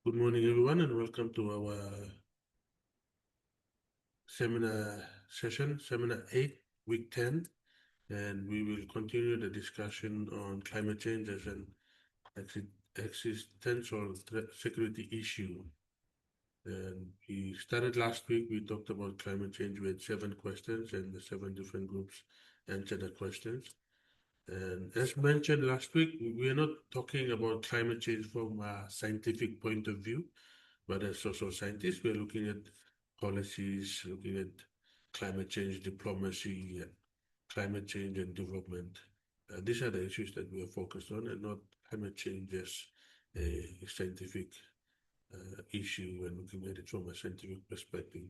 Good morning, everyone, and welcome to our seminar session, Seminar 8, Week 10. And we will continue the discussion on climate change as an existential security issue. And we started last week, we talked about climate change. We had 7 questions, and the 7 different groups answered the questions. And as mentioned last week, we are not talking about climate change from a scientific point of view, but as social scientists, we're looking at policies, looking at climate change diplomacy, and climate change and development. These are the issues that we are focused on, and not climate change as a scientific issue and looking at it from a scientific perspective.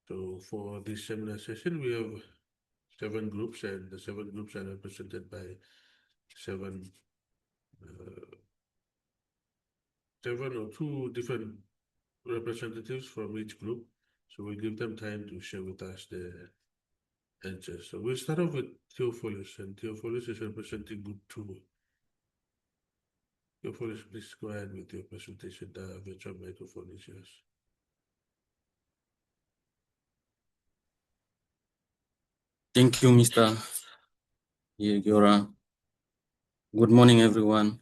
So for this seminar session, we have 7 groups, and the 7 groups are represented by 7 or 2 different representatives from each group. So we'll give them time to share with us the answers. So we'll start off with Theophilus, and Theophilus is representing Group 2. Theophilus, please go ahead with your presentation. The virtual microphone is yours. Thank you, Mr. Yegora. Good morning, everyone.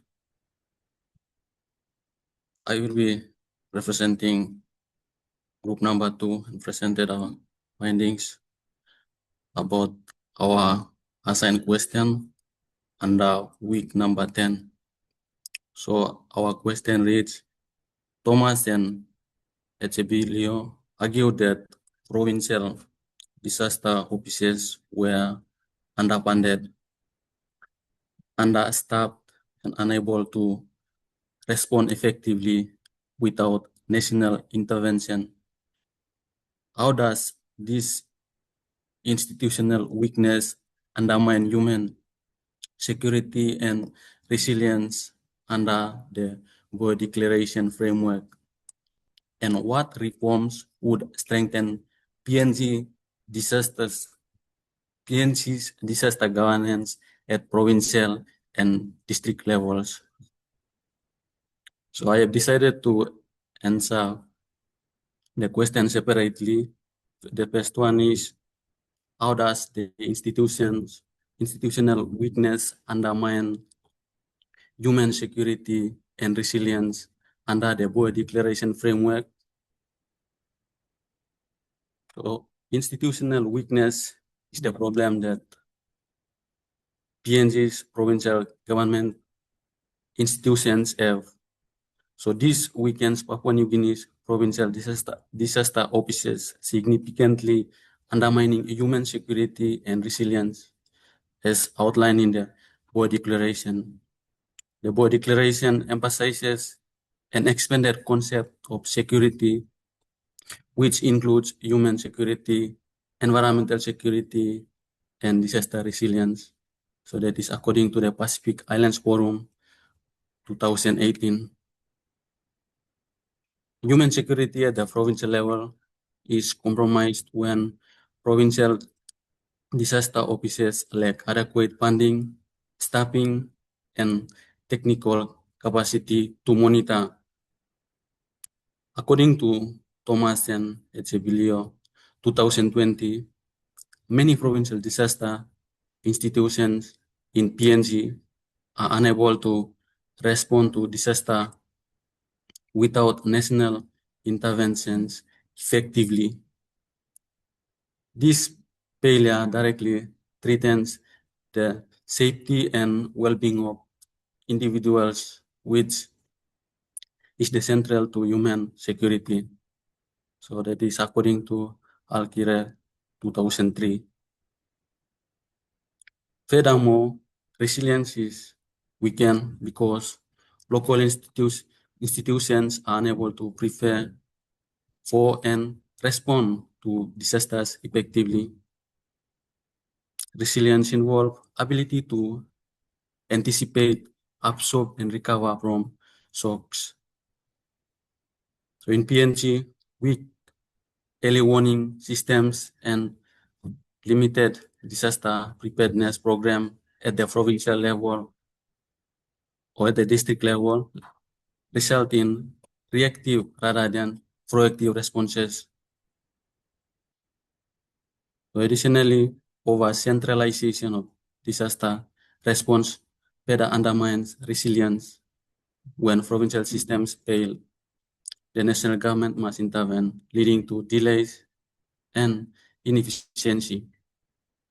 I will be representing group number 2 and presented our findings about our assigned question under week number 10. So our question reads, Thomas and Ezebilo argued that provincial disaster offices were underfunded, understaffed, and unable to respond effectively without national intervention. How does this institutional weakness undermine human security and resilience under the Boe Declaration framework? And what reforms would strengthen PNG's disaster governance at provincial and district levels? So I have decided to answer the question separately. The first one is, how does the institutional weakness undermine human security and resilience under the Boe Declaration framework? So institutional weakness is the problem that PNG's provincial government institutions have. So this weakens Papua New Guinea's provincial disaster offices, significantly undermining human security and resilience, as outlined in the Boe Declaration. The Boe Declaration emphasizes an expanded concept of security, which includes human security, environmental security, and disaster resilience. So that is according to the Pacific Islands Forum 2018. Human security at the provincial level is compromised when provincial disaster offices lack adequate funding, staffing, and technical capacity to monitor. According to Thomas and Ezebilo 2020, many provincial disaster institutions in PNG are unable to respond to disaster without national interventions effectively. This failure directly threatens the safety and well-being of individuals, which is the central to human security. So that is according to Alkire 2003. Furthermore, resilience is weakened because local institutions are unable to prepare for and respond to disasters effectively. Resilience involves ability to anticipate, absorb, and recover from shocks. So in PNG, weak early warning systems and limited disaster preparedness program at the provincial level or at the district level result in reactive rather than proactive responses. So additionally, over centralization of disaster response further undermines resilience. When provincial systems fail, the national government must intervene, leading to delays and inefficiency.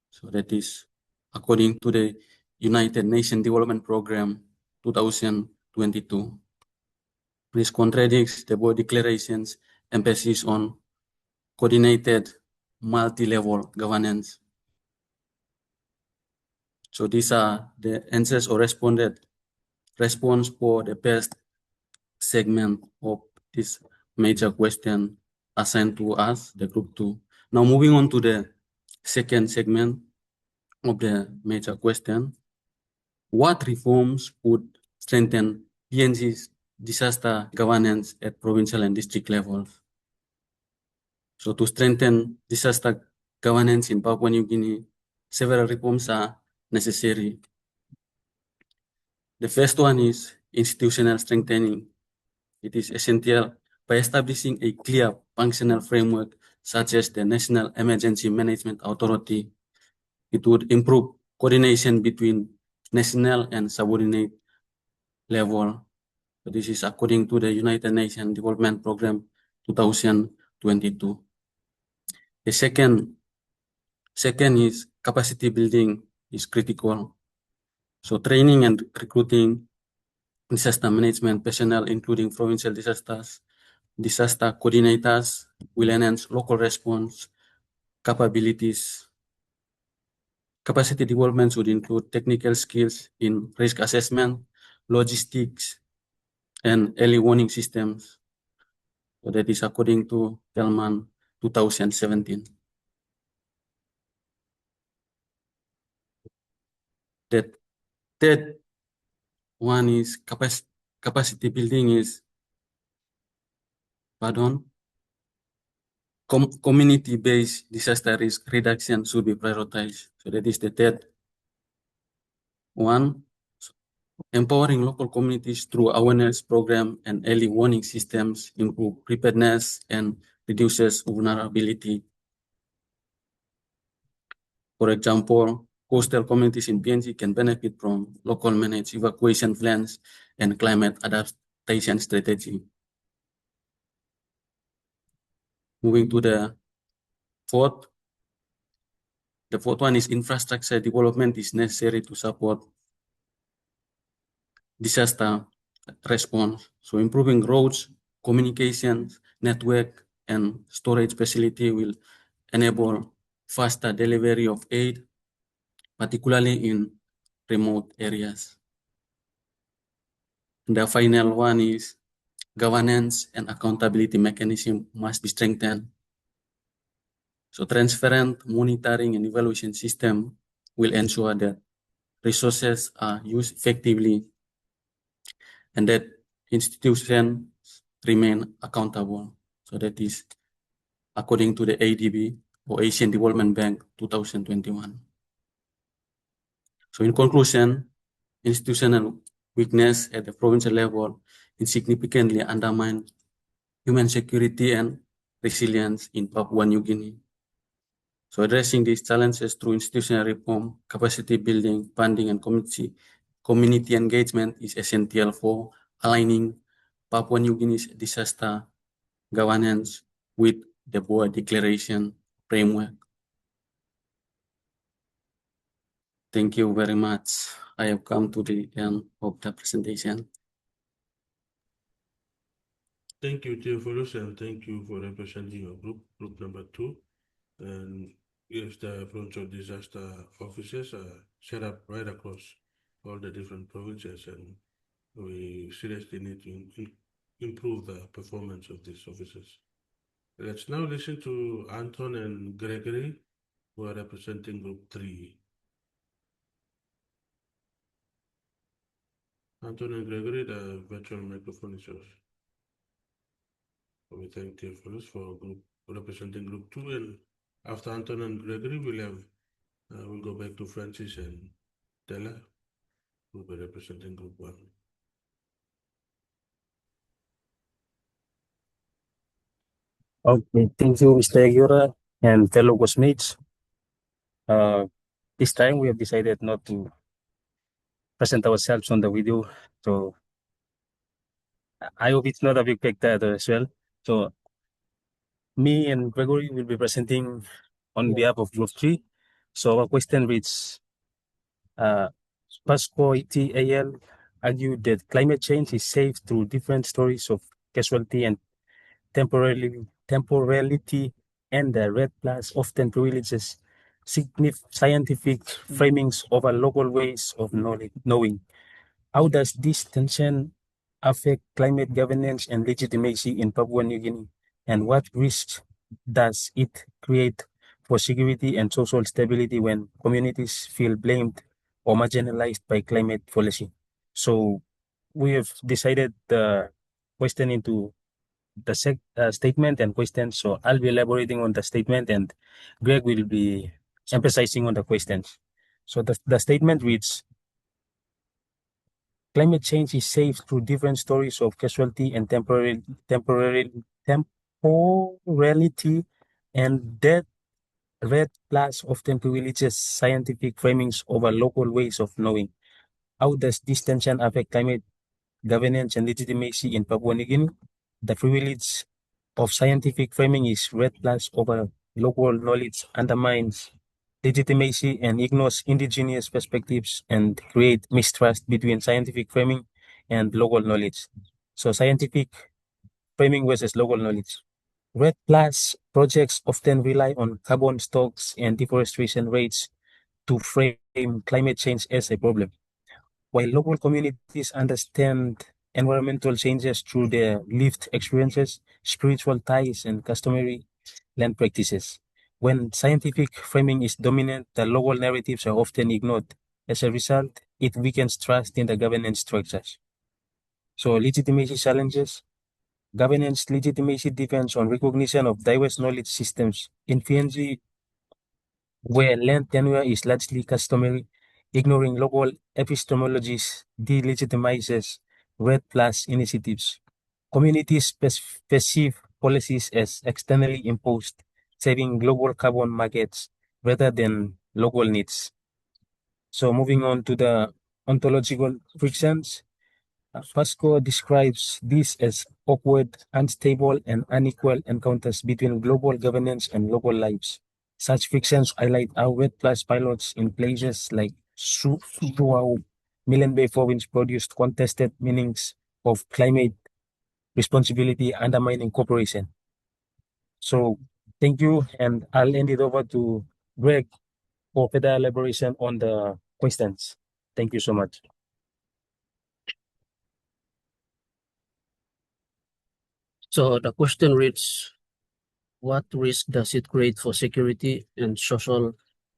So that is according to the United Nations Development Program 2022. This contradicts the Boe Declaration's emphasis on coordinated multi-level governance. So these are the answers or response for the first segment of this major question assigned to us, the group 2. Now moving on to the second segment of the major question. What reforms would strengthen PNG's disaster governance at provincial and district levels? So to strengthen disaster governance in Papua New Guinea, several reforms are necessary. The first one is institutional strengthening. It is essential by establishing a clear functional framework such as the National Emergency Management Authority. It would improve coordination between national and subordinate level. So this is according to the United Nations Development Program 2022. The second is capacity building is critical. So training and recruiting disaster management personnel, including provincial disaster coordinators, will enhance local response capabilities. Capacity development would include technical skills in risk assessment, logistics, and early warning systems. So that is according to Telman 2017. The third one is capacity building is, community-based disaster risk reduction should be prioritized. So that is the third one. Empowering local communities through awareness program and early warning systems improve preparedness and reduces vulnerability. For example, coastal communities in PNG can benefit from local managed evacuation plans and climate adaptation strategy. Moving to the fourth one is infrastructure development is necessary to support disaster response. So improving roads, communications, network, and storage facility will enable faster delivery of aid, particularly in remote areas. And the final one is governance and accountability mechanism must be strengthened. So transparent monitoring and evaluation system will ensure that resources are used effectively and that institutions remain accountable. So that is according to the ADB or Asian Development Bank 2021. So in conclusion, institutional weakness at the provincial level significantly undermine human security and resilience in Papua New Guinea. So addressing these challenges through institutional reform, capacity building, funding, and community engagement is essential for aligning Papua New Guinea's disaster governance with the Boe Declaration framework. Thank you very much. I have come to the end of the presentation. Thank you, Theophilus, and thank you for representing your group number 2. And yes, the provincial disaster offices are set up right across all the different provinces, and we seriously need to improve the performance of these offices. Let's now listen to Anton and Gregory, who are representing Group 3. Anton and Gregory, the virtual microphone is yours. We thank Theophilus for representing Group 2, and after Anton and Gregory, we'll go back to Francis and Stella, who will be representing Group 1. Okay, thank you, Mr. Aguirre and fellow classmates. This time we have decided not to present ourselves on the video, so I hope it's not a big factor as well. So me and Gregory will be presenting on behalf of Group 3. So our question reads, Pascoe TAL argued that climate change is saved through different stories of casualty and temporality, and the red plus often privileges scientific framings over local ways of knowing. How does this tension affect climate governance and legitimacy in Papua New Guinea? And what risks does it create for security and social stability when communities feel blamed or marginalized by climate policy? So we have decided the question into the statement and question. So I'll be elaborating on the statement and Greg will be emphasizing on the questions. So the statement reads, climate change is saved through different stories of casualty and temporality, and that red plus often privileges scientific framings over local ways of knowing. How does this tension affect climate governance and legitimacy in Papua New Guinea? The privilege of scientific framing is red plus over local knowledge undermines legitimacy and ignores indigenous perspectives and create mistrust between scientific framing and local knowledge. So scientific framing versus local knowledge. Red plus projects often rely on carbon stocks and deforestation rates to frame climate change as a problem. While local communities understand environmental changes through their lived experiences, spiritual ties, and customary land practices. When scientific framing is dominant, the local narratives are often ignored. As a result, it weakens trust in the governance structures. So, legitimacy challenges. Governance legitimacy depends on recognition of diverse knowledge systems. In PNG, where land tenure is largely customary, ignoring local epistemologies delegitimizes red plus initiatives. Communities perceive policies as externally imposed, saving global carbon markets rather than local needs. So moving on to the ontological frictions, Pascoe describes this as awkward, unstable, and unequal encounters between global governance and local lives. Such frictions highlight how red plus pilots in places like Suruau, Milan Bay province produced contested meanings of climate responsibility undermining cooperation. So thank you, and I'll hand it over to Greg for further elaboration on the questions. Thank you so much. So the question reads, what risk does it create for security and social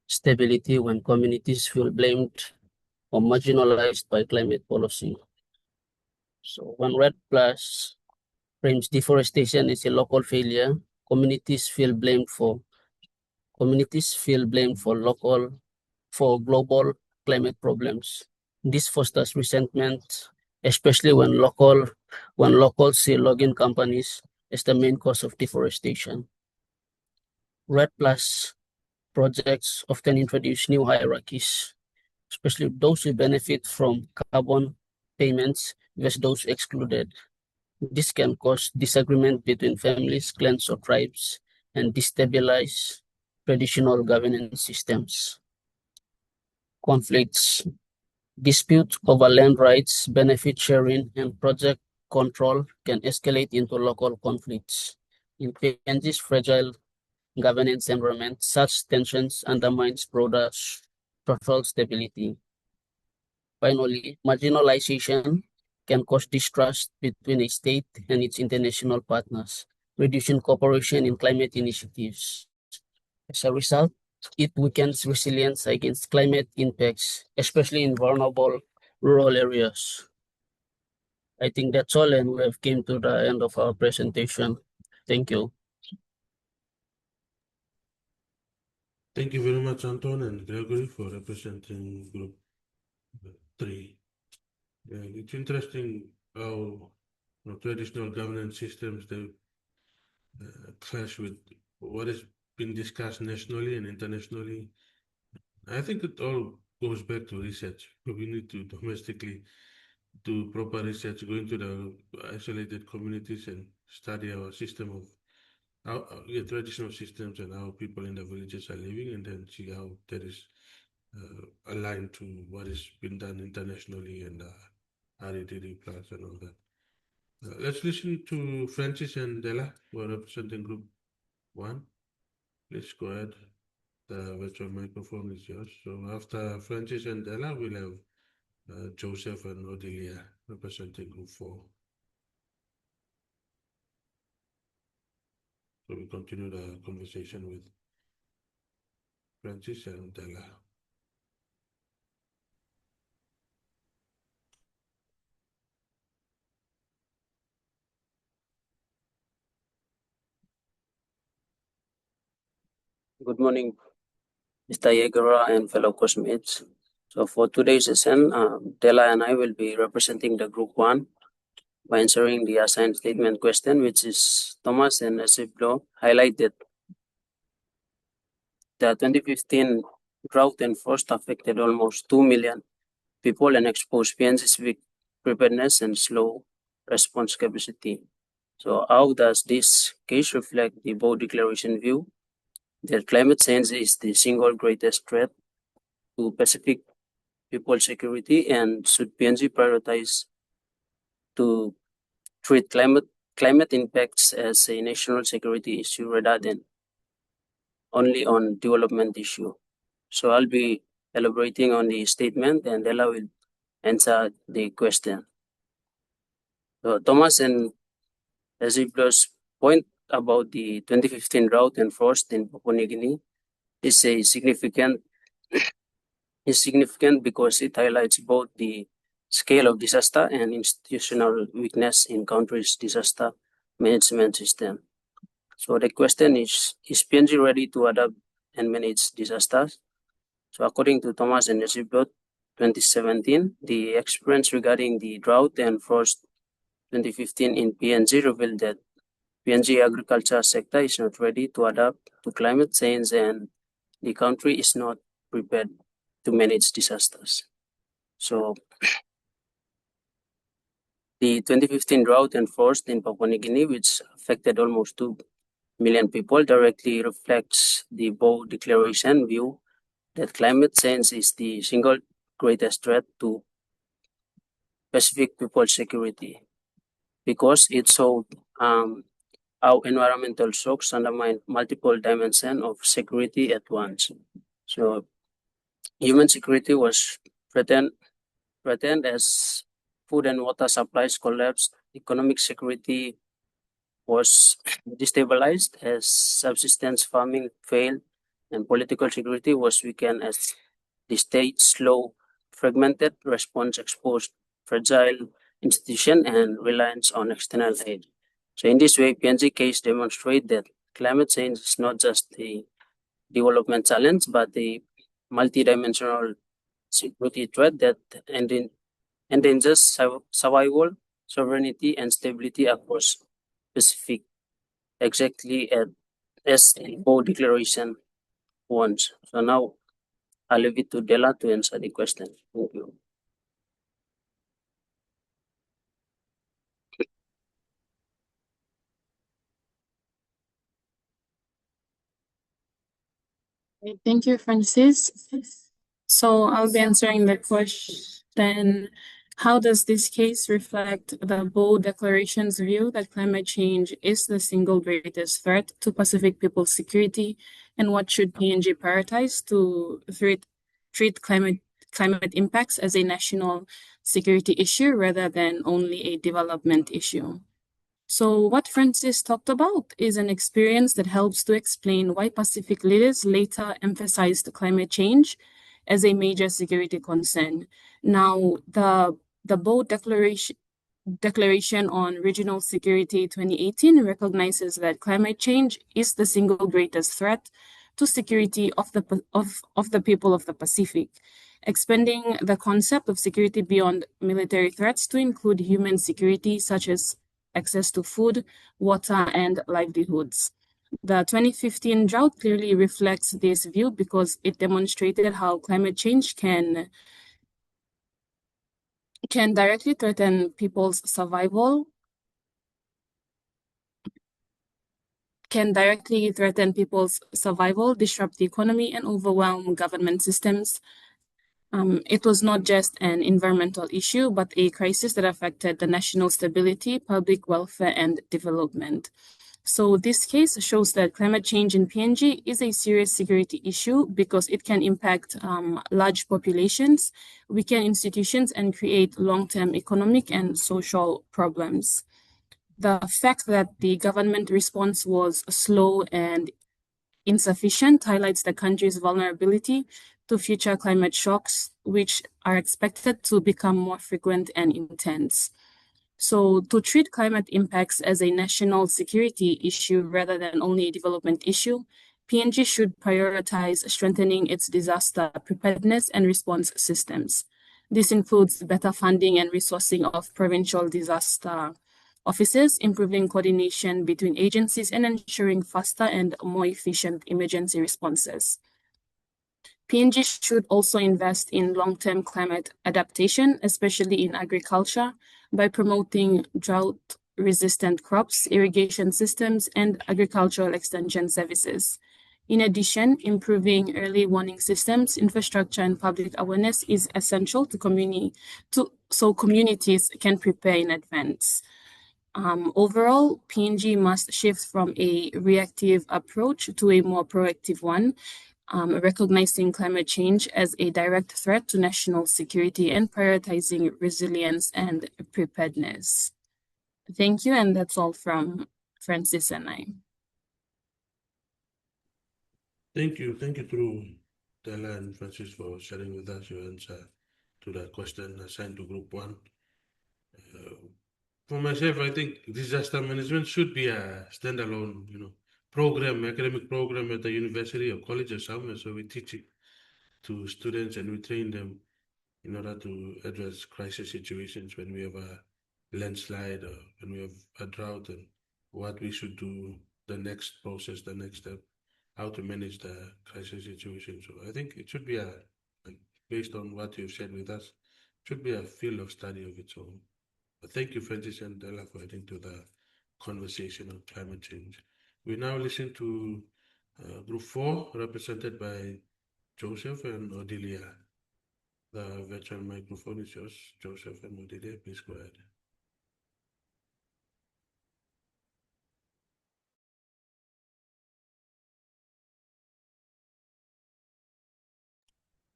stability when communities feel blamed or marginalized by climate policy? So when Red Plus frames deforestation as a local failure, communities feel blamed for global climate problems. This fosters resentment, especially when locals see logging companies as the main cause of deforestation. Red Plus projects often introduce new hierarchies, especially those who benefit from carbon payments versus those excluded. This can cause disagreement between families, clans, or tribes, and destabilize traditional governance systems. Conflicts, disputes over land rights, benefit sharing, and project control can escalate into local conflicts. In PNG's fragile governance environment, such tensions undermines broader social stability. Finally, marginalization can cause distrust between a state and its international partners, reducing cooperation in climate initiatives. As a result, it weakens resilience against climate impacts, especially in vulnerable rural areas. I think that's all, and we have came to the end of our presentation. Thank you. Thank you very much, Anton and Gregory, for representing Group 3. And it's interesting how traditional governance systems, they clash with what has been discussed nationally and internationally. I think it all goes back to research. We need to domestically do proper research, go into the isolated communities and study our system of traditional systems and how people in the villages are living, and then see how that is aligned to what has been done internationally and REDD plans and all that. Let's listen to Francis and Della, who are representing Group 1. Please go ahead. The virtual microphone is yours. So after Francis and Della, we'll have Joseph and Odelia representing Group 4. So we continue the conversation with Francis and Della. Good morning, Mr. Yegura and fellow classmates. So for today's session, Della and I will be representing the Group 1 by answering the assigned statement question, which is Thomas and Ezebilo highlighted the 2015 drought and frost affected almost 2 million people and exposed PNG's weak preparedness and slow response capacity. So how does this case reflect the Boe Declaration view that climate change is the single greatest threat to Pacific people's security, and should PNG prioritize to treat climate impacts as a national security issue rather than only on development issue? So I'll be elaborating on the statement and Ella will answer the question. So Thomas and Ezebilo's point about the 2015 drought and frost in Papua New Guinea is significant because it highlights both the scale of disaster and institutional weakness in country's disaster management system. So the question is PNG ready to adapt and manage disasters? So according to Thomas and Ezebilo, 2017, the experience regarding the drought and frost 2015 in PNG revealed that PNG agriculture sector is not ready to adapt to climate change and the country is not prepared to manage disasters. So the 2015 drought and frost in Papua New Guinea, which affected almost 2 million people, directly reflects the Boe Declaration view that climate change is the single greatest threat to Pacific people's security, because it showed how environmental shocks undermine multiple dimensions of security at once. So human security was threatened as food and water supplies collapsed, economic security was destabilized as subsistence farming failed, and political security was weakened as the state's slow, fragmented response exposed fragile institution and reliance on external aid. So in this way, PNG case demonstrate that climate change is not just a development challenge, but a multidimensional security threat that endangers survival, sovereignty, and stability across Pacific, exactly as the Boe Declaration wants. So now I'll leave it to Della to answer the question. Thank you. Thank you, Francis. So I'll be answering the question, how does this case reflect the Boe Declaration's view that climate change is the single greatest threat to Pacific people's security, and what should PNG prioritize to treat climate impacts as a national security issue rather than only a development issue? So what Francis talked about is an experience that helps to explain why Pacific leaders later emphasized climate change as a major security concern. Now, the Boe Declaration on Regional Security 2018 recognizes that climate change is the single greatest threat to security of the people of the Pacific, expanding the concept of security beyond military threats to include human security, such as access to food, water, and livelihoods. The 2015 drought clearly reflects this view because it demonstrated how climate change can directly threaten people's survival, disrupt the economy, and overwhelm government systems. It was not just an environmental issue, but a crisis that affected the national stability, public welfare, and development. So this case shows that climate change in PNG is a serious security issue because it can impact large populations, weaken institutions, and create long-term economic and social problems. The fact that the government response was slow and insufficient highlights the country's vulnerability to future climate shocks, which are expected to become more frequent and intense. So to treat climate impacts as a national security issue rather than only a development issue, PNG should prioritize strengthening its disaster preparedness and response systems. This includes better funding and resourcing of provincial disaster offices, improving coordination between agencies, and ensuring faster and more efficient emergency responses. PNG should also invest in long-term climate adaptation, especially in agriculture, by promoting drought-resistant crops, irrigation systems, and agricultural extension services. In addition, improving early warning systems, infrastructure, and public awareness is essential so communities can prepare in advance. Overall, PNG must shift from a reactive approach to a more proactive one, recognizing climate change as a direct threat to national security and prioritizing resilience and preparedness. Thank you, and that's all from Francis and I. Thank you through Della and Francis for sharing with us your answer to the question assigned to Group 1. For myself, I think disaster management should be a standalone, academic program at the university or college or somewhere. So we teach it to students and we train them in order to address crisis situations when we have a landslide or when we have a drought, and what we should do, the next process, the next step, how to manage the crisis situation. So I think it should be based on what you've shared with us, it should be a field of study of its own. But thank you, Francis and Della, for adding to the conversation on climate change. We now listen to Group 4, represented by Joseph and Odilia. The virtual microphone is yours, Joseph and Odilia. Please go ahead.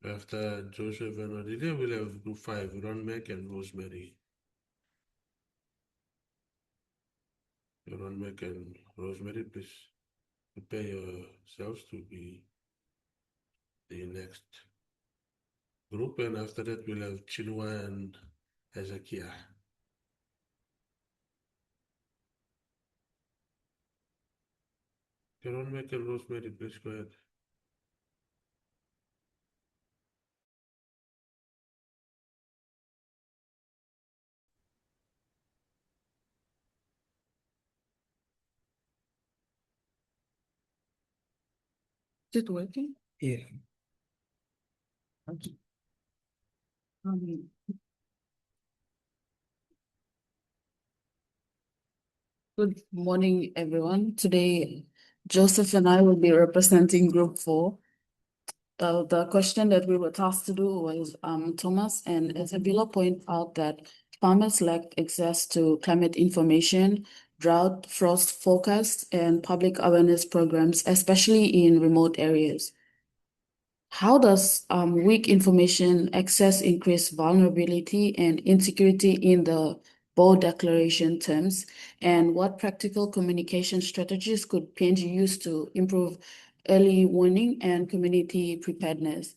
After Joseph and Odilia, we'll have Group 5, Ron Mac and Rosemary. Ron Mac and Rosemary, please prepare yourselves to be the next group, and after that we'll have Chinua and Hezekiah. Ron Mac and Rosemary, please go ahead. Is it working? Yeah. Okay. Good morning, everyone. Today, Joseph and I will be representing Group 4. The question that we were tasked to do was Thomas and Ezebilo point out that farmers lack access to climate information, drought, frost forecasts, and public awareness programs, especially in remote areas. How does weak information access increase vulnerability and insecurity in the Boe Declaration terms? And what practical communication strategies could PNG use to improve early warning and community preparedness?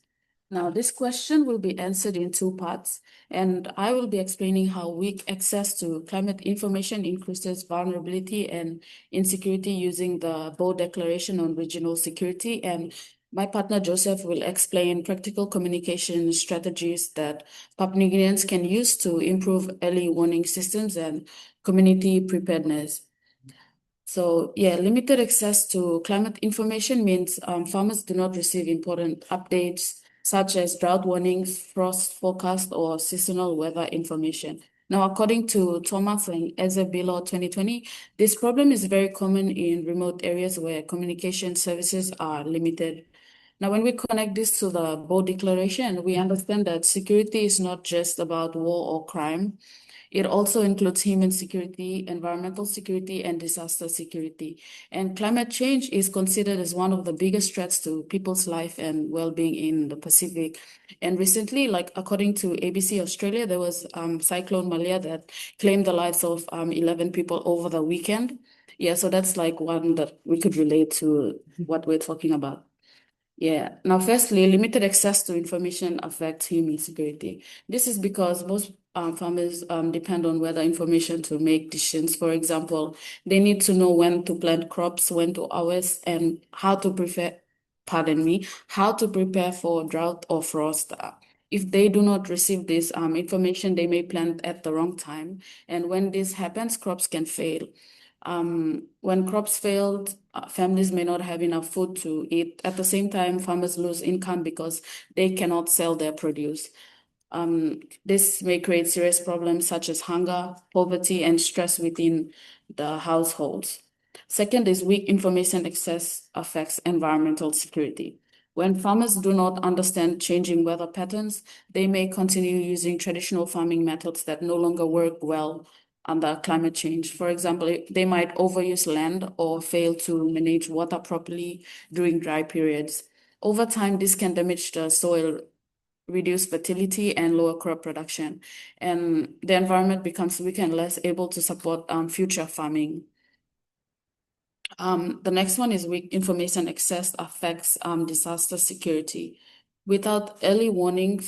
Now, this question will be answered in two parts, and I will be explaining how weak access to climate information increases vulnerability and insecurity using the Boe Declaration on Regional Security, and my partner Joseph will explain practical communication strategies that Papua New Guineans can use to improve early warning systems and community preparedness. So yeah, limited access to climate information means farmers do not receive important updates such as drought warnings, frost forecast, or seasonal weather information. Now, according to Thomas and Ezebilo 2020, this problem is very common in remote areas where communication services are limited. Now, when we connect this to the Boe Declaration, we understand that security is not just about war or crime. It also includes human security, environmental security, and disaster security. And climate change is considered as one of the biggest threats to people's life and well-being in the Pacific. And recently, like according to ABC Australia, there was Cyclone Malia that claimed the lives of 11 people over the weekend. Yeah, so that's like one that we could relate to what we're talking about. Yeah. Now, firstly, limited access to information affects human security. This is because most farmers depend on weather information to make decisions. For example, they need to know when to plant crops, when to harvest, and how to how to prepare for drought or frost. If they do not receive this information, they may plant at the wrong time. And when this happens, crops can fail. When crops failed, families may not have enough food to eat. At the same time, farmers lose income because they cannot sell their produce. This may create serious problems such as hunger, poverty, and stress within the households. Second is weak information access affects environmental security. When farmers do not understand changing weather patterns, they may continue using traditional farming methods that no longer work well under climate change. For example, they might overuse land or fail to manage water properly during dry periods. Over time, this can damage the soil, reduce fertility, and lower crop production. And the environment becomes weak and less able to support future farming. The next one is weak information access affects disaster security. Without early warning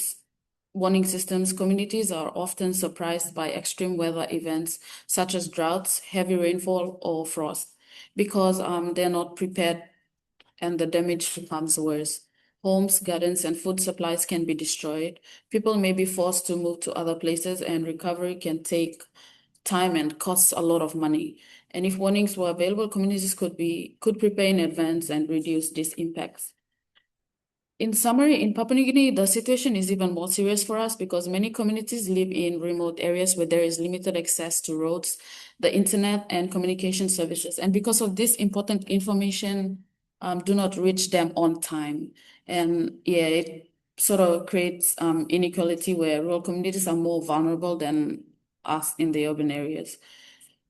systems, communities are often surprised by extreme weather events such as droughts, heavy rainfall, or frost because they're not prepared and the damage becomes worse. Homes, gardens, and food supplies can be destroyed. People may be forced to move to other places, and recovery can take time and costs a lot of money. And if warnings were available, communities could prepare in advance and reduce these impacts. In summary, in Papua New Guinea, the situation is even more serious for us because many communities live in remote areas where there is limited access to roads, the internet, and communication services. And because of this, important information do not reach them on time. And yeah, it sort of creates inequality where rural communities are more vulnerable than us in the urban areas.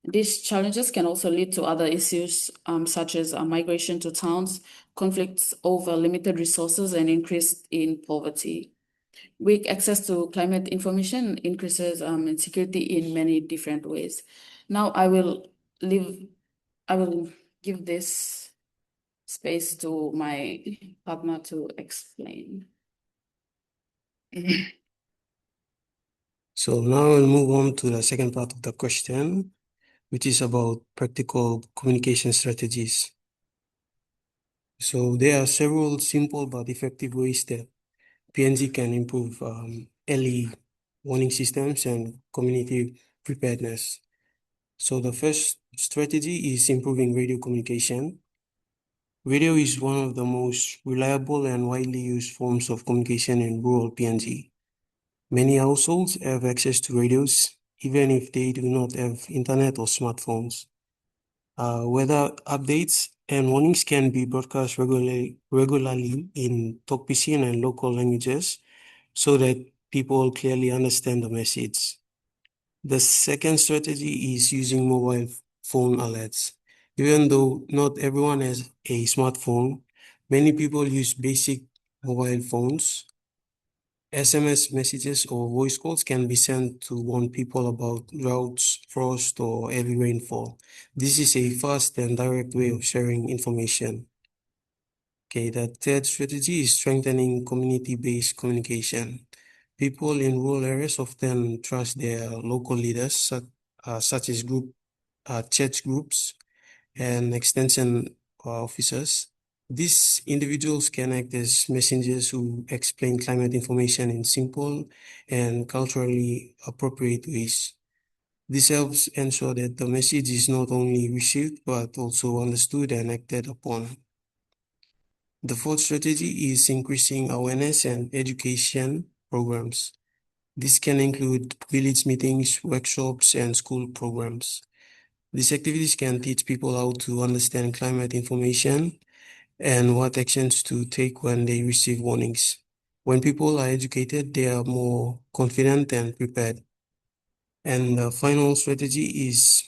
These challenges can also lead to other issues such as migration to towns, conflicts over limited resources, and increase in poverty. Weak access to climate information increases insecurity in many different ways. Now I will give this space to my partner to explain. So now we'll move on to the second part of the question, which is about practical communication strategies. So there are several simple but effective ways that PNG can improve early warning systems and community preparedness. So the first strategy is improving radio communication. Radio is one of the most reliable and widely used forms of communication in rural PNG. Many households have access to radios, even if they do not have internet or smartphones. Weather updates and warnings can be broadcast regularly in Tok Pisin and local languages so that people clearly understand the message. The second strategy is using mobile phone alerts. Even though not everyone has a smartphone, many people use basic mobile phones. SMS messages or voice calls can be sent to warn people about droughts, frost, or heavy rainfall. This is a fast and direct way of sharing information. Okay, the third strategy is strengthening community-based communication. People in rural areas often trust their local leaders, such as church groups and extension officers. These individuals can act as messengers who explain climate information in simple and culturally appropriate ways. This helps ensure that the message is not only received but also understood and acted upon. The fourth strategy is increasing awareness and education programs. This can include village meetings, workshops, and school programs. These activities can teach people how to understand climate information and what actions to take when they receive warnings. When people are educated, they are more confident and prepared. And the final strategy is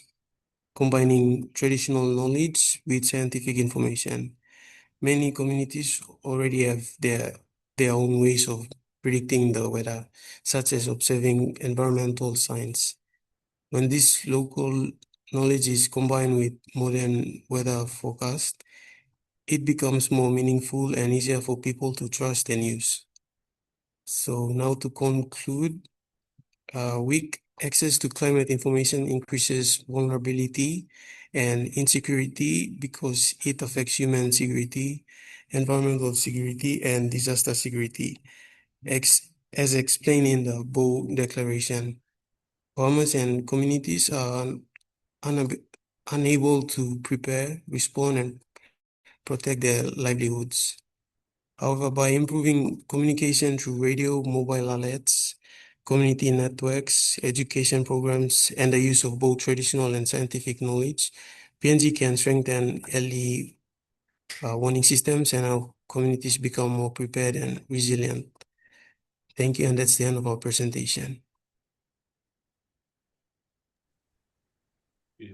combining traditional knowledge with scientific information. Many communities already have their own ways of predicting the weather, such as observing environmental signs. When this local knowledge is combined with modern weather forecast, it becomes more meaningful and easier for people to trust and use. So now to conclude, weak access to climate information increases vulnerability and insecurity because it affects human security, environmental security, and disaster security. As explained in the Boe Declaration, farmers and communities are unable to prepare, respond, and protect their livelihoods. However, by improving communication through radio, mobile alerts, community networks, education programs, and the use of both traditional and scientific knowledge, PNG can strengthen early warning systems and our communities become more prepared and resilient. Thank you, and that's the end of our presentation.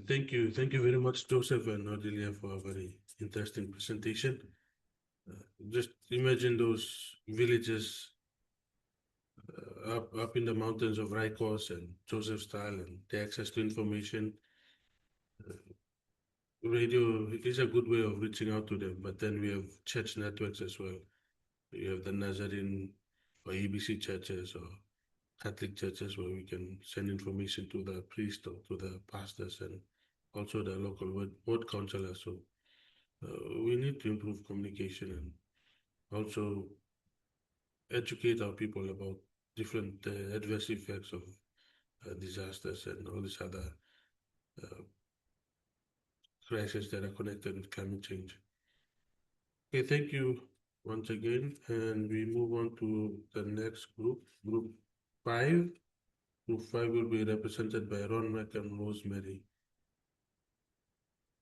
Thank you very much, Joseph and Odelia, for a very interesting presentation. Just imagine those villages up in the mountains of Raikos and Josephstyle, and the access to information. Radio is a good way of reaching out to them, but then we have church networks as well. You have the Nazarene or EBC churches or Catholic churches where we can send information to the priest or to the pastors and also the local ward councillors. So we need to improve communication and also educate our people about different adverse effects of disasters and all these other crises that are connected with climate change. Okay, thank you once again, and we move on to the next group, Group 5. Group 5 will be represented by Ronmac and Rosemary.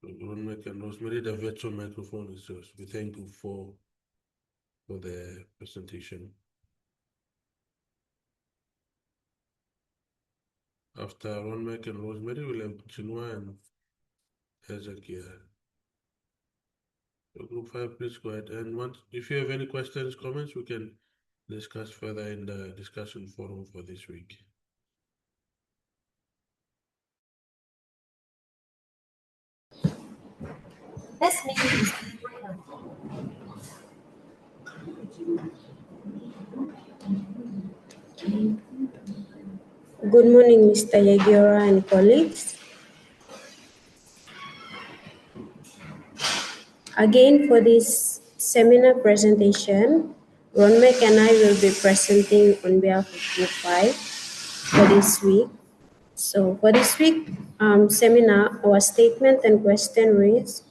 Ronmac and Rosemary, the virtual microphone is yours. We thank you for the presentation. After Ronmac and Rosemary, we'll have Chinua and Ezekiel. So Group 5, please go ahead. And if you have any questions, comments, we can discuss further in the discussion forum for this week. Good morning, Mr. Yagiora and colleagues. Again, for this seminar presentation, Ronmek and I will be presenting on behalf of Group 5 for this week. So for this week seminar, our statement and question raised,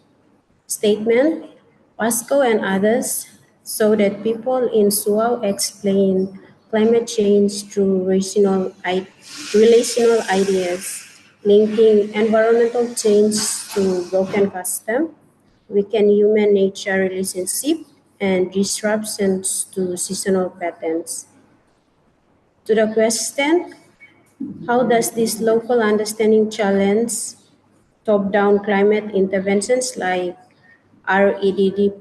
statement, Pascoe and others, so that people in Suau explain climate change through relational ideas, linking environmental change to broken custom, weaken human-nature relationship, and disruptions to seasonal patterns. To the question, how does this local understanding challenge top-down climate interventions like REDD+,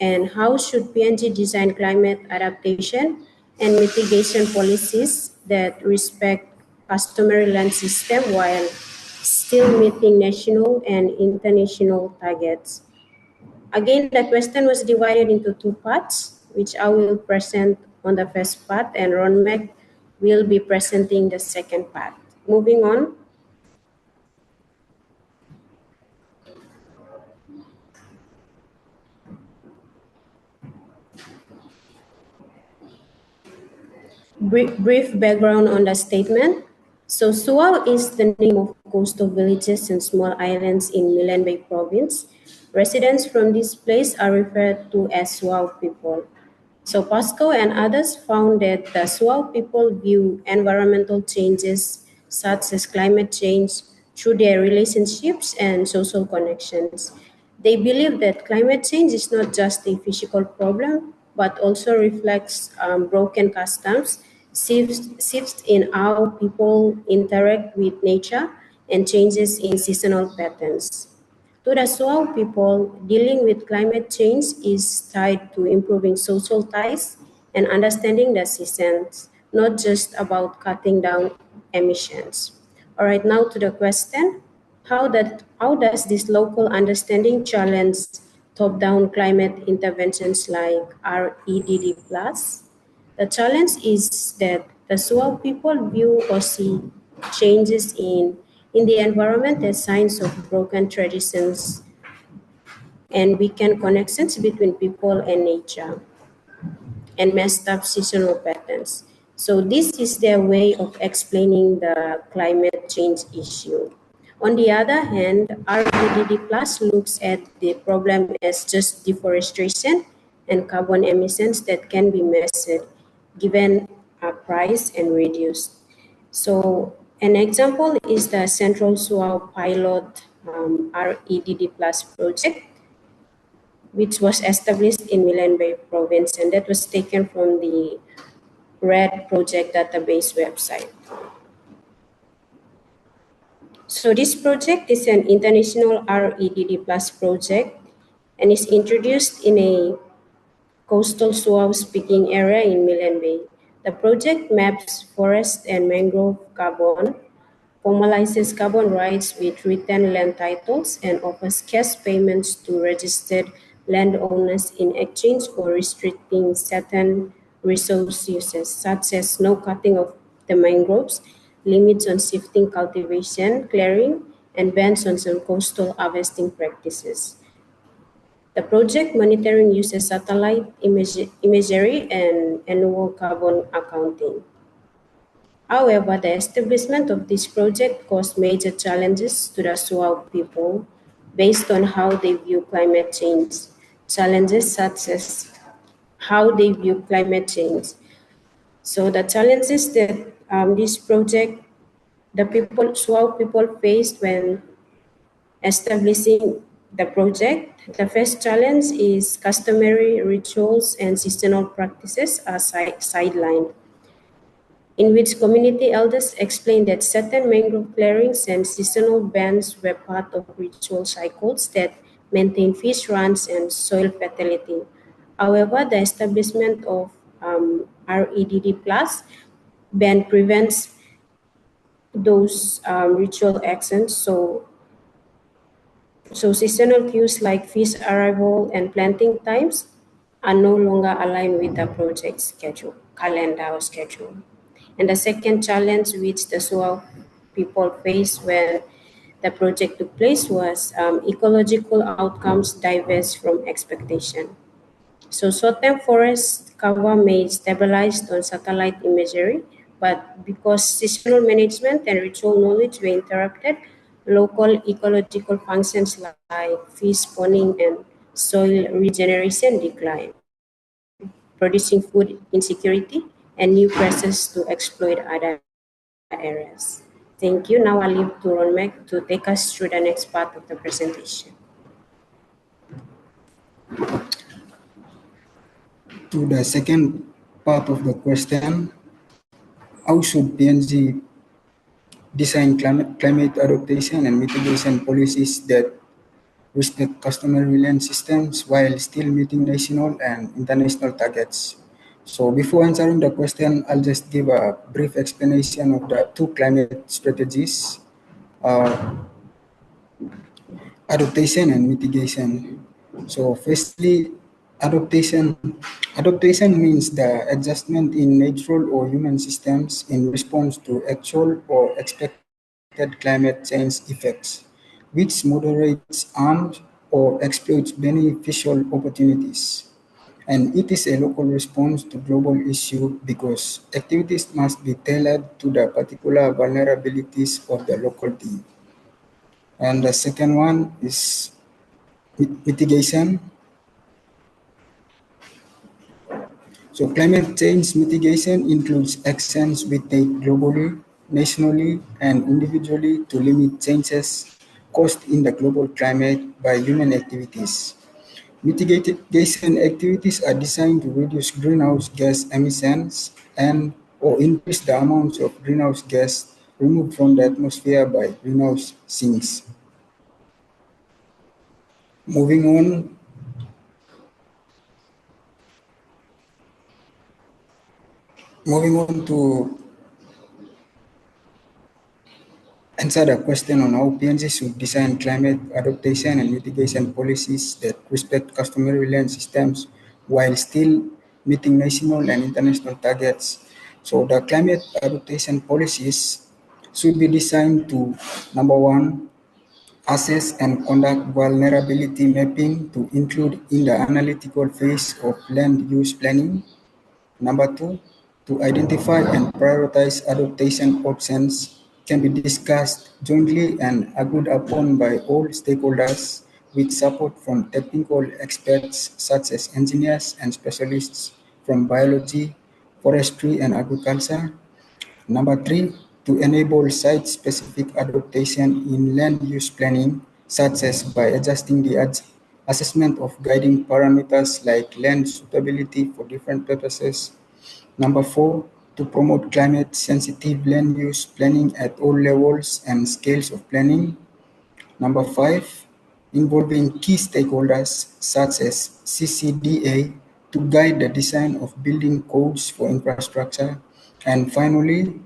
and how should PNG design climate adaptation and mitigation policies that respect customary land system while still meeting national and international targets? Again, the question was divided into two parts, which I will present on the first part, and Ron Mac will be presenting the second part. Moving on. Brief background on the statement. So Sual is the name of coastal villages and small islands in Milan Bay province. Residents from this place are referred to as Sual people. So Pascoe and others found that the Sual people view environmental changes such as climate change through their relationships and social connections. They believe that climate change is not just a physical problem, but also reflects broken customs, shifts in how people interact with nature, and changes in seasonal patterns. To the Suau people, dealing with climate change is tied to improving social ties and understanding the seasons, not just about cutting down emissions. All right, now to the question, how does this local understanding challenge top-down climate interventions like REDD+? The challenge is that the Suau people view or see changes in the environment as signs of broken traditions and weakened connections between people and nature and messed up seasonal patterns. So this is their way of explaining the climate change issue. On the other hand, REDD Plus looks at the problem as just deforestation and carbon emissions that can be measured, given a price and reduced. So an example is the Central Suau pilot REDD Plus project, which was established in Milan Bay province, and that was taken from the RED project database website. So this project is an international REDD Plus project and is introduced in a coastal Suau speaking area in Milan Bay. The project maps forest and mangrove carbon, formalizes carbon rights with written land titles, and offers cash payments to registered landowners in exchange for restricting certain resource uses, such as no cutting of the mangroves, limits on shifting cultivation, clearing, and bans on some coastal harvesting practices. The project monitoring uses satellite imagery and annual carbon accounting. However, the establishment of this project caused major challenges to the Suau people based on how they view climate change. Challenges such as how they view climate change. So the challenges that this project, the people, Suau people faced when establishing the project. The first challenge is customary rituals and seasonal practices are sidelined, in which community elders explained that certain mangrove clearings and seasonal bans were part of ritual cycles that maintain fish runs and soil fertility. However, the establishment of REDD Plus ban prevents those ritual actions. So seasonal cues like fish arrival and planting times are no longer aligned with the project schedule, calendar or schedule. And the second challenge which the Suau people faced when the project took place was ecological outcomes diverse from expectation. So short-term forest cover may stabilize on satellite imagery, but because seasonal management and ritual knowledge were interrupted, local ecological functions like fish spawning and soil regeneration decline, producing food insecurity and new pressures to exploit other areas. Thank you. Now I'll leave to Ronmek to take us through the next part of the presentation. To the second part of the question, how should PNG design climate adaptation and mitigation policies that respect customary land systems while still meeting national and international targets? So before answering the question, I'll just give a brief explanation of the two climate strategies, adaptation and mitigation. So firstly, adaptation means the adjustment in natural or human systems in response to actual or expected climate change effects, which moderates harm or exploits beneficial opportunities. and it is a local response to global issue because activities must be tailored to the particular vulnerabilities of the local team. And the second one is mitigation. So climate change mitigation includes actions we take globally, nationally, and individually to limit changes caused in the global climate by human activities. Mitigation activities are designed to reduce greenhouse gas emissions and or increase the amounts of greenhouse gas removed from the atmosphere by greenhouse sinks. Moving on, to answer the question on how PNG should design climate adaptation and mitigation policies that respect customary land systems while still meeting national and international targets. So the climate adaptation policies should be designed to, number one, assess and conduct vulnerability mapping to include in the analytical phase of land use planning. Number two, to identify and prioritize adaptation options can be discussed jointly and agreed upon by all stakeholders with support from technical experts such as engineers and specialists from biology, forestry, and agriculture. Number three, to enable site-specific adaptation in land use planning, such as by adjusting the assessment of guiding parameters like land suitability for different purposes. Number four, to promote climate-sensitive land use planning at all levels and scales of planning. Number five, involving key stakeholders such as CCDA to guide the design of building codes for infrastructure. And finally,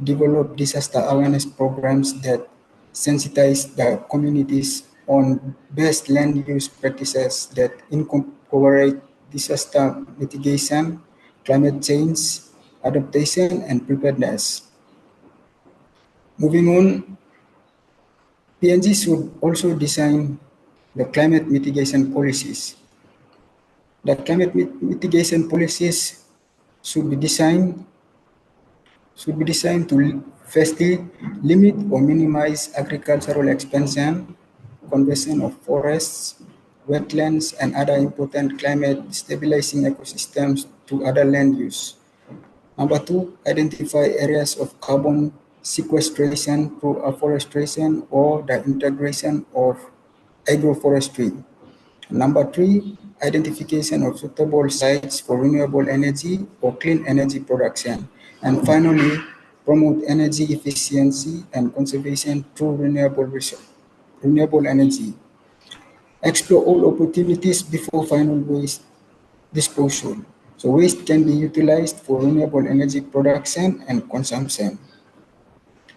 develop disaster awareness programs that sensitize the communities on best land use practices that incorporate disaster mitigation, climate change, adaptation, and preparedness. Moving on, PNG should also design the climate mitigation policies. The climate mitigation policies should be designed to firstly limit or minimize agricultural expansion, conversion of forests, wetlands, and other important climate stabilizing ecosystems to other land use. Number two, identify areas of carbon sequestration through afforestation or the integration of agroforestry. Number three, identification of suitable sites for renewable energy or clean energy production. And finally, promote energy efficiency and conservation through renewable energy. Explore all opportunities before final waste disposal. So waste can be utilized for renewable energy production and consumption.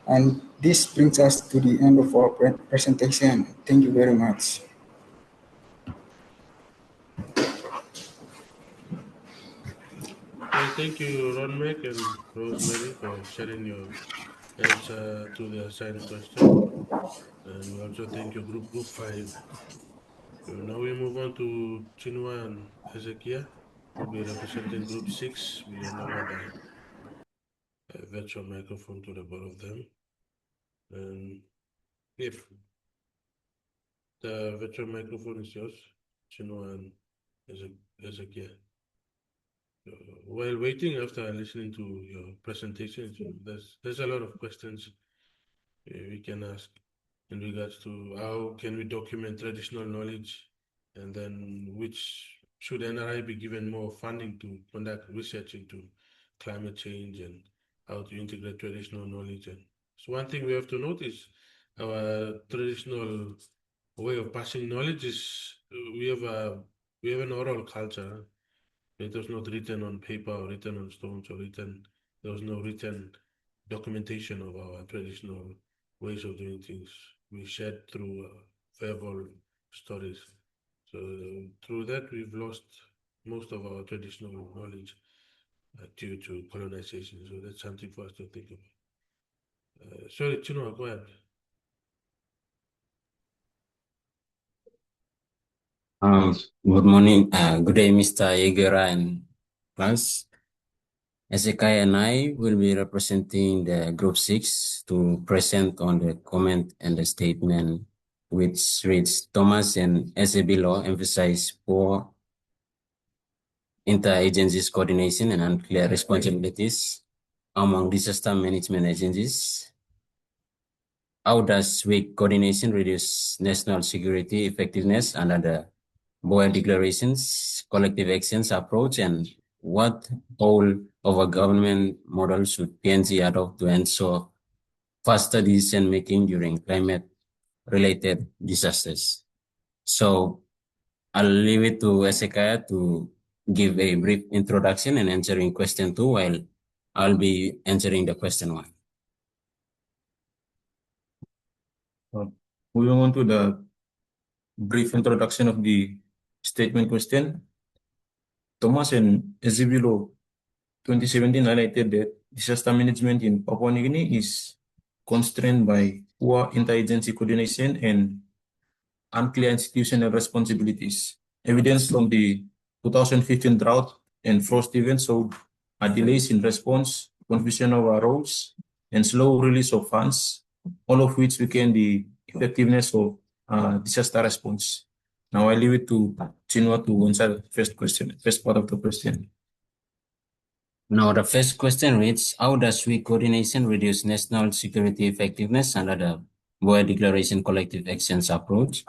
And this brings us to the end of our presentation. Thank you very much. Okay, thank you, Ron Mac and Rosemary, for sharing your answer to the assigned question. And we also thank you, Group 5. So now we move on to Chinua and Hezekiah, who will be representing Group 6. We hand over the virtual microphone to the both of them. And if the virtual microphone is yours, Chinua and Hezekiah. While waiting, after listening to your presentation, there's a lot of questions we can ask in regards to how can we document traditional knowledge, and then which should NRI be given more funding to conduct research into climate change and how to integrate traditional knowledge. And so one thing we have to note is our traditional way of passing knowledge is we have an oral culture. It was not written on paper or written on stones or there was no written documentation of our traditional ways of doing things. We shared through verbal stories. So through that, we've lost most of our traditional knowledge due to colonization. So that's something for us to think about. Sorry, Chinua, go ahead. Good morning, good day, Mr. Yegera and class. Ezekiel and I will be representing the group 6 to present on the comment and the statement which reads Thomas and Ezebilo emphasize poor interagencies coordination and unclear responsibilities among disaster management agencies. How does weak coordination reduce national security effectiveness under the Boe Declaration's collective actions approach, and what role of a government model should PNG adopt to ensure faster decision making during climate related disasters? So I'll leave it to Ezekiel to give a brief introduction and answering question 2 while I'll be answering the question 1. Moving on to the brief introduction of the statement question. Thomas and Ezebilo 2017 highlighted that disaster management in Papua New Guinea is constrained by poor interagency coordination and unclear institutional responsibilities. Evidence from the 2015 drought and frost events showed delays in response, confusion over roles, and slow release of funds, all of which weaken the effectiveness of disaster response. Now I leave it to Chinua to answer the first part of the question. Now the first question reads, how does weak coordination reduce national security effectiveness under the Boe Declaration collective actions approach?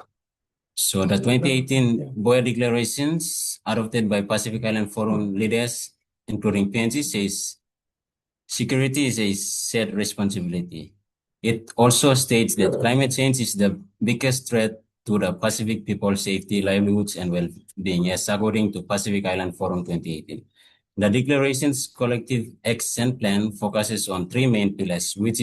So the 2018 Boe Declarations adopted by Pacific Island Forum leaders, including PNG, says security is a shared responsibility. It also states that climate change is the biggest threat to the Pacific people's safety, livelihoods, and well-being, as according to Pacific Island Forum 2018. The Declaration's collective action plan focuses on 3 main pillars, which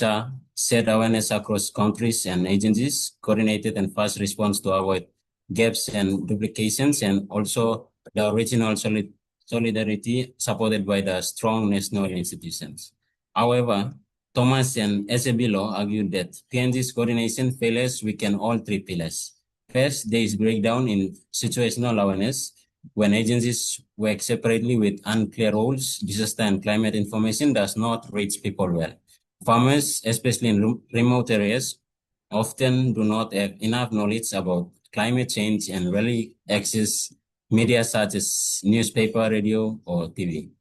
are shared awareness across countries and agencies, coordinated and fast response to avoid gaps and duplications, and also the regional solidarity supported by the strong national institutions. However, Thomas and Ezebilo argued that PNG's coordination failures weaken all 3 pillars. First, there is breakdown in situational awareness. When agencies work separately with unclear roles, disaster and climate information does not reach people well. Farmers, especially in remote areas, often do not have enough knowledge about climate change and rarely access media such as newspaper, radio, or TV.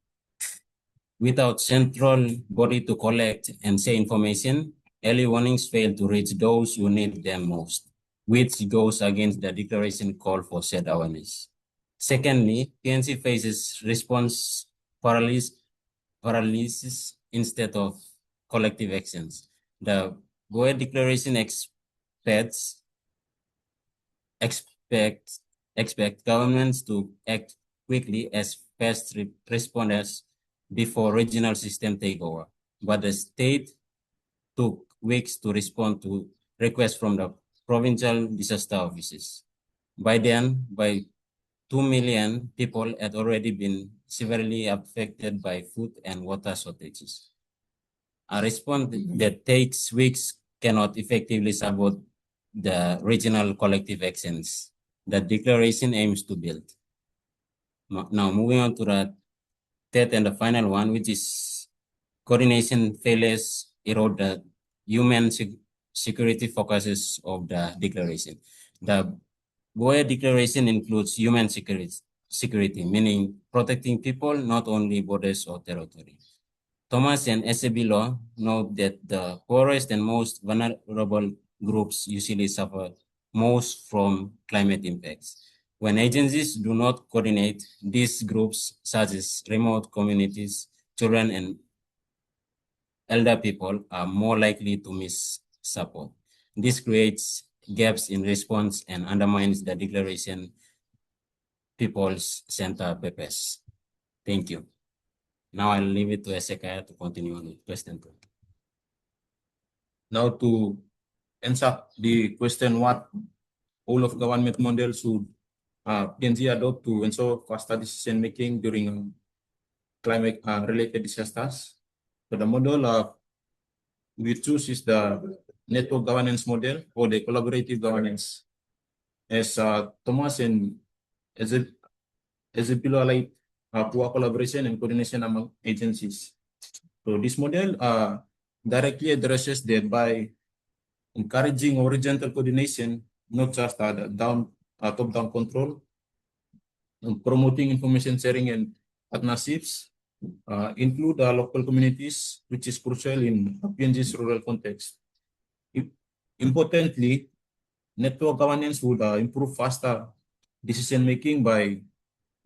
Without central body to collect and share information, early warnings fail to reach those who need them most, which goes against the declaration call for shared awareness. Secondly, PNC faces response paralysis instead of collective actions. The Boe Declaration expect governments to act quickly as fast responders before regional system take over, but the state took weeks to respond to requests from the provincial disaster offices. By then, 2 million people had already been severely affected by food and water shortages. A response that takes weeks cannot effectively support the regional collective actions that declaration aims to build. Now, moving on to the third and the final one, which is coordination failures erode the human security focuses of the declaration. The Boe Declaration includes human security, meaning protecting people, not only borders or territory. Thomas and Ezebilo note that the poorest and most vulnerable groups usually suffer most from climate impacts. When agencies do not coordinate, these groups, such as remote communities, children, and elder people, are more likely to miss support. This creates gaps in response and undermines the declaration people's center purpose. Thank you. Now I'll leave it to Ezekiel to continue on with question 2. Now to answer the question, what all of government models should PNG adopt to ensure faster decision making during climate related disasters. So the model we choose is the network governance model or the collaborative governance. as Thomas and Ezebilo highlight poor collaboration and coordination among agencies. So this model directly addresses that by encouraging horizontal coordination, not just the top-down control, and promoting information sharing and partnerships, include local communities, which is crucial in PNG's rural context. Importantly, network governance would improve faster decision-making by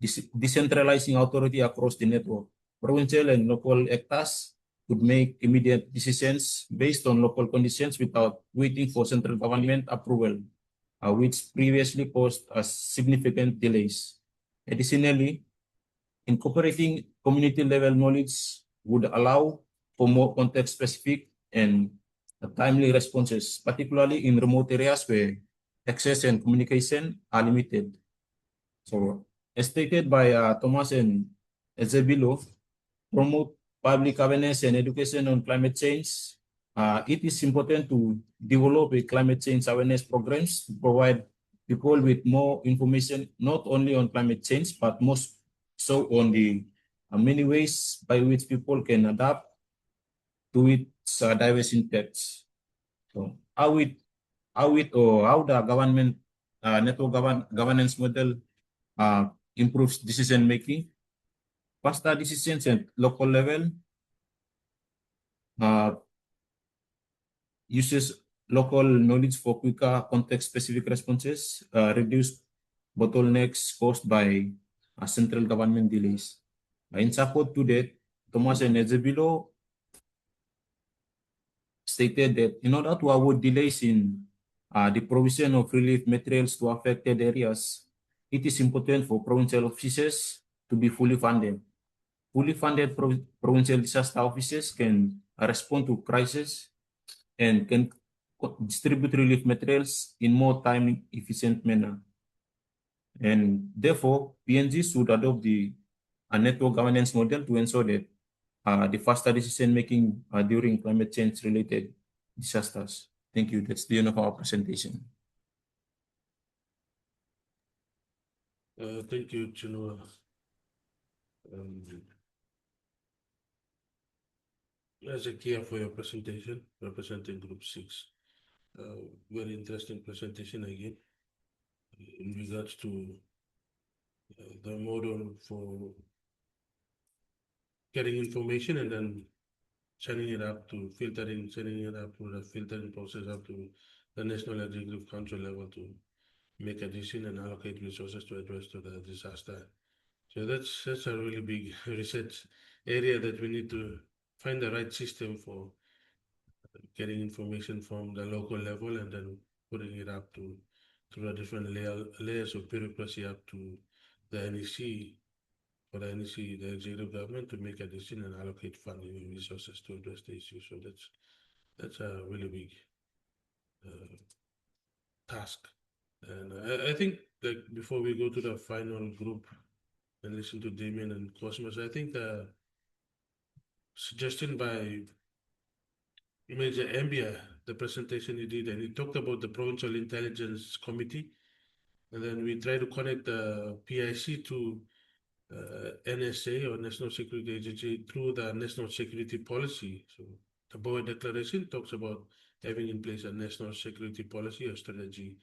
decentralizing authority across the network. Provincial and local actors could make immediate decisions based on local conditions without waiting for central government approval, which previously caused significant delays. Additionally, incorporating community-level knowledge would allow for more context-specific and timely responses, particularly in remote areas where access and communication are limited. So, as stated by Thomas and Ezebilo, promote public awareness and education on climate change. It is important to develop a climate change awareness programs to provide people with more information, not only on climate change, but most so on the many ways by which people can adapt to its diverse impacts. So how the government network governance model improves decision making, faster decisions at local level, uses local knowledge for quicker context-specific responses, reduce bottlenecks caused by central government delays. In support to that, Thomas and Ezebilo stated that in order to avoid delays in the provision of relief materials to affected areas, it is important for provincial offices to be fully funded. Fully funded provincial disaster offices can respond to crisis and can distribute relief materials in more time efficient manner. And therefore, PNG should adopt the network governance model to ensure that the faster decision making during climate change related disasters. Thank you. That's the end of our presentation. Thank you, Chinua. Ezekiel, for your presentation, representing Group 6. Very interesting presentation again in regards to the model for getting information and then sending it up to filtering, sending it up to the filtering process up to the National Executive Council level to make a decision and allocate resources to address to the disaster. So that's a really big research area that we need to find the right system for getting information from the local level and then putting it up to through the different layers of bureaucracy up to the NEC, for the NEC, the executive government, to make a decision and allocate funding and resources to address the issue. So that's a really big task. And I think that before we go to the final group and listen to Damien and Cosmos, I think the suggestion by Major Ambia, the presentation he did, and he talked about the Provincial Intelligence Committee, and then we try to connect the PIC to NSA, or National Security Agency, through the National Security Policy. So the Boe Declaration talks about having in place a national security policy or strategy,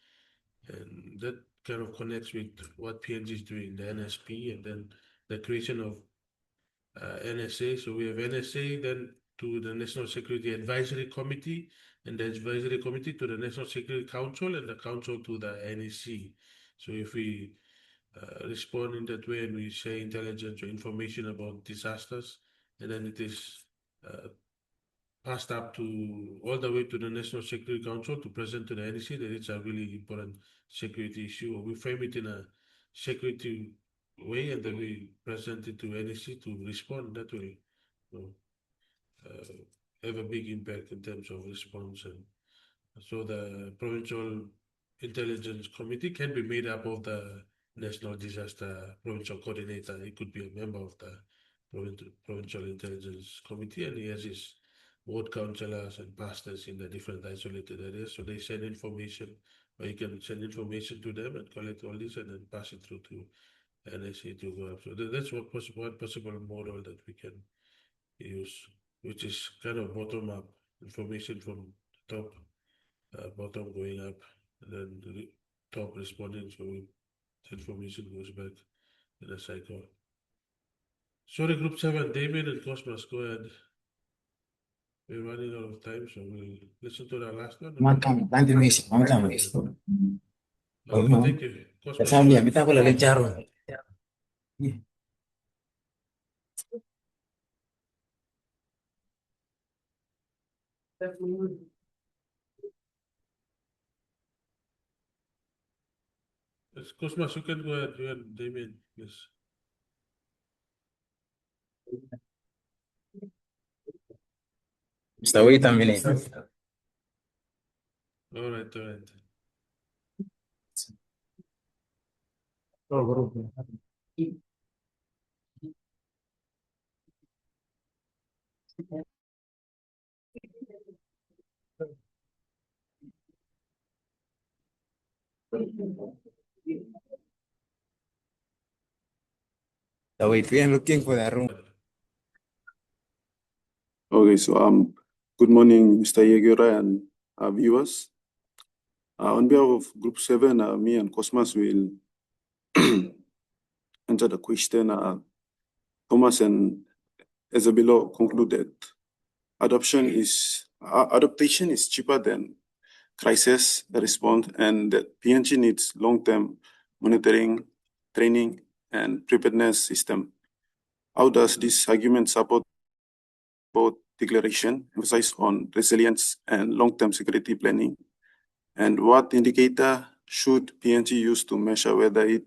and that kind of connects with what PNG is doing, the NSP, and then the creation of NSA. So we have NSA, then to the National Security Advisory Committee, and the Advisory Committee to the National Security Council, and the Council to the NEC. So if we respond in that way and we share intelligence or information about disasters, and then it is passed up to all the way to the National Security Council to present to the NEC that it's a really important security issue, or we frame it in a security way and then we present it to NEC to respond. That will have a big impact in terms of response. And so the Provincial Intelligence Committee can be made up of the National Disaster Provincial Coordinator. He could be a member of the Provincial Intelligence Committee, and he has his ward councillors and pastors in the different isolated areas. So they send information or you can send information to them and collect all this and then pass it through to NSA to go up. So that's one possible model that we can use, which is kind of bottom up information from the top, bottom going up, and then the top responding, so the information goes back in a cycle. Sorry, Group 7, Damien and Cosmos, go ahead. We're running out of time, so we'll listen to the last one. Nanti misi, mantap Okay, thank you. Cosmos, Saya lihat, kita boleh lencar. Cosmos, you can go ahead. You and Damien, please. Mr. Wait a minute. All right, all right. Wait, we are looking for the room. Okay, so good morning, Mr. Yegura and viewers. On behalf of Group 7, me and Cosmas will answer the question. Thomas and Ezebilo concluded adaptation is cheaper than crisis response, and that PNG needs long-term monitoring, training, and preparedness system. How does this argument support Boe Declaration, emphasize on resilience and long-term security planning? And what indicator should PNG use to measure whether it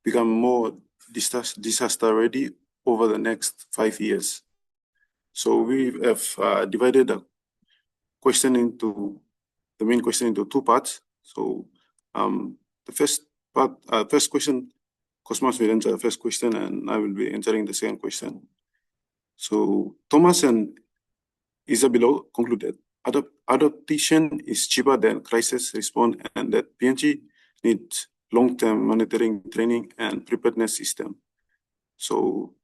become more disaster ready over the next 5 years? So we have divided the main question into 2 parts. So the first question, Cosmas will answer the first question and I will be answering the second question. So Thomas and Ezebilo concluded adaptation is cheaper than crisis response, and that PNG needs long-term monitoring, training, and preparedness system. So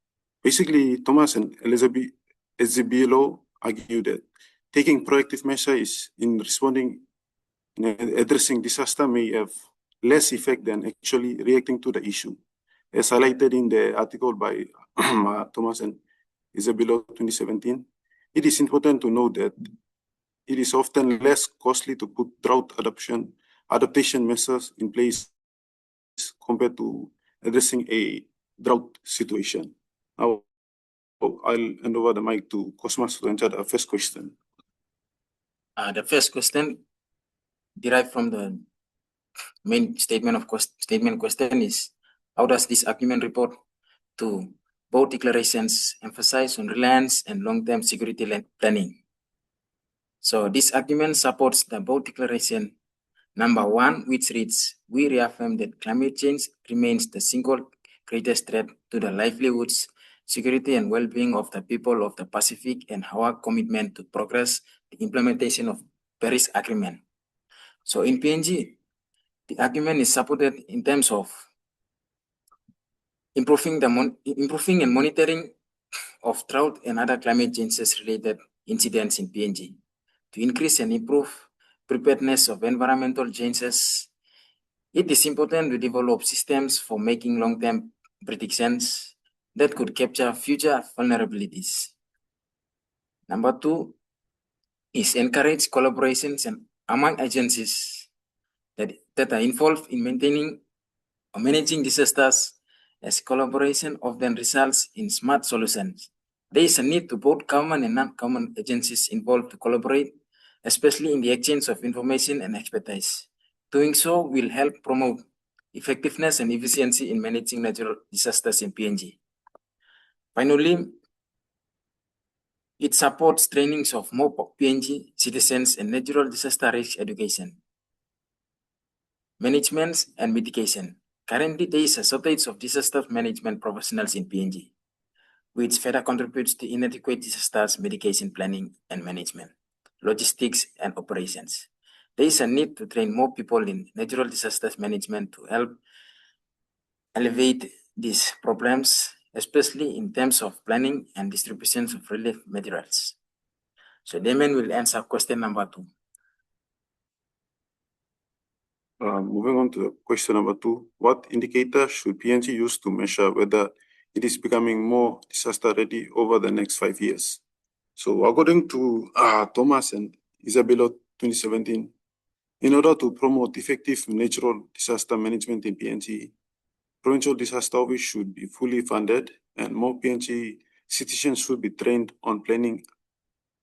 basically, Thomas and Ezebilo argue that taking proactive measures in addressing disaster may have less effect than actually reacting to the issue. As highlighted in the article by Thomas and Ezebilo 2017, it is important to note that it is often less costly to put drought adaptation measures in place compared to addressing a drought situation. Now, I'll hand over the mic to Cosmas to answer the first question. The first question derived from the main statement question is, how does this argument report to Boe Declarations emphasize on reliance and long-term security planning? So this argument supports the Boe Declaration number 1, which reads, we reaffirm that climate change remains the single greatest threat to the livelihoods, security, and well-being of the people of the Pacific, and our commitment to progress the implementation of Paris Agreement. So in PNG, the argument is supported in terms of improving and monitoring of drought and other climate changes-related incidents in PNG, to increase and improve preparedness of environmental changes. It is important to develop systems for making long-term predictions that could capture future vulnerabilities. Number 2 is encourage collaborations among agencies that are involved in maintaining or managing disasters, as collaboration often results in smart solutions. There is a need to both government and non-government agencies involved to collaborate, especially in the exchange of information and expertise. Doing so will help promote effectiveness and efficiency in managing natural disasters in PNG. Finally, it supports trainings of more PNG citizens in natural disaster risk education, management, and mitigation. Currently, there is a shortage of disaster management professionals in PNG, which further contributes to inadequate disasters mitigation planning and management, logistics, and operations. There is a need to train more people in natural disasters management to help alleviate these problems, especially in terms of planning and distributions of relief materials. So Damien will answer question number 2. Moving on to question number 2, what indicator should PNG use to measure whether it is becoming more disaster ready over the next 5 years? So according to Thomas and Ezebilo 2017, in order to promote effective natural disaster management in PNG, provincial disaster office should be fully funded and more PNG citizens should be trained on planning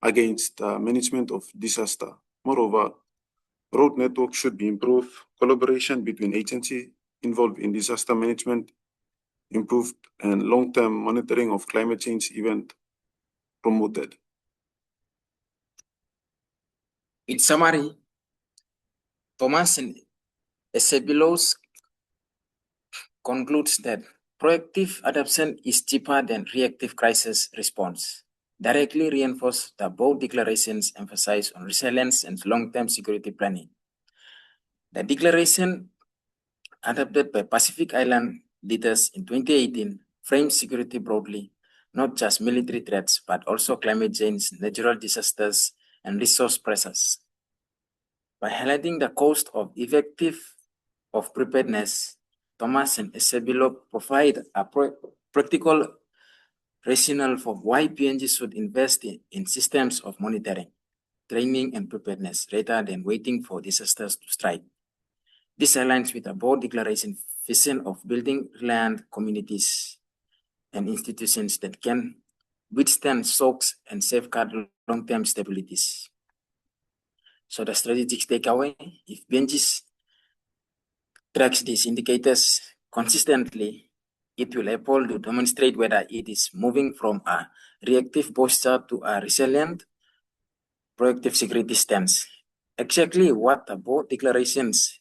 against management of disaster. Moreover, road network should be improved, collaboration between agencies involved in disaster management improved, and long-term monitoring of climate change event promoted. In summary, Thomas and Ezebilo concludes that proactive adoption is cheaper than reactive crisis response, directly reinforce the Boe Declaration's emphasis on resilience and long-term security planning. The declaration, adopted by Pacific Island leaders in 2018, frames security broadly, not just military threats, but also climate change, natural disasters, and resource pressures. By highlighting the cost of preparedness, Thomas and Ezebilo provide a practical rationale for why PNG should invest in systems of monitoring, training, and preparedness rather than waiting for disasters to strike. This aligns with the Boe Declaration vision of building resilient communities and institutions that can withstand shocks and safeguard long-term stabilities. So the strategic takeaway, if PNG tracks these indicators consistently, it will be able to demonstrate whether it is moving from a reactive posture to a resilient, proactive security stance. Exactly what the Boe Declarations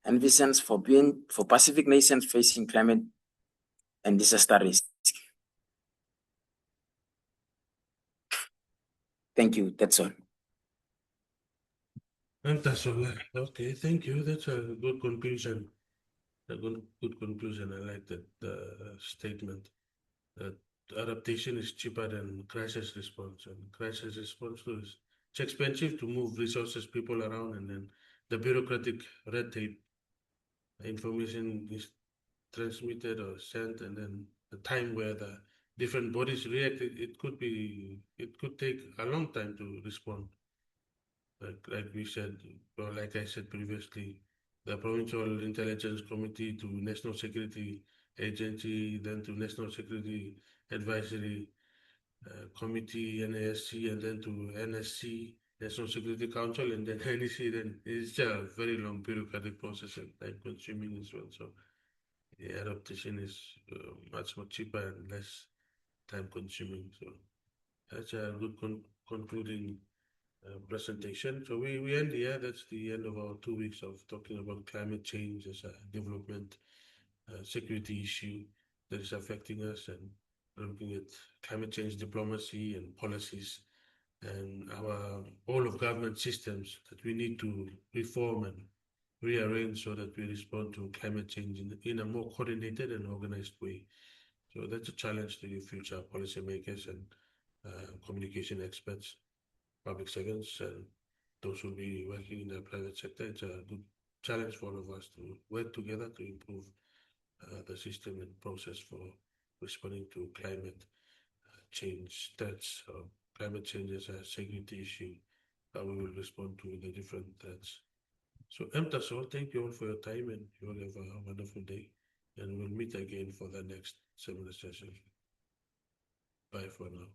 envisions for Pacific nations facing climate and disaster risk. Thank you. That's all. And that's all. Okay, thank you. That's a good conclusion. A good conclusion. I like that statement. That adaptation is cheaper than crisis response, and crisis response is it's expensive to move resources, people around, and then the bureaucratic red tape, information is transmitted or sent, and then the time where the different bodies react, it could take a long time to respond. Like we said, or like I said previously, the Provincial Intelligence Committee to National Security Agency, then to National Security Advisory Committee, NASC, and then to NSC, National Security Council, and then NEC, then it's a very long bureaucratic process and time consuming as well. So the adaptation is much more cheaper and less time consuming. So that's a good concluding presentation. So we end here. That's the end of our 2 weeks of talking about climate change as a development security issue that is affecting us, and looking at climate change diplomacy and policies and our all of government systems that we need to reform and rearrange so that we respond to climate change in a more coordinated and organized way. So that's a challenge to your future policymakers and communication experts, public servants, and those who will be working in the private sector. It's a good challenge for all of us to work together to improve the system and process for responding to climate change threats. Climate change is a security issue, how we will respond to the different threats. So, Emtasol, thank you all for your time, and you all have a wonderful day. And we'll meet again for the next seminar session. Bye for now.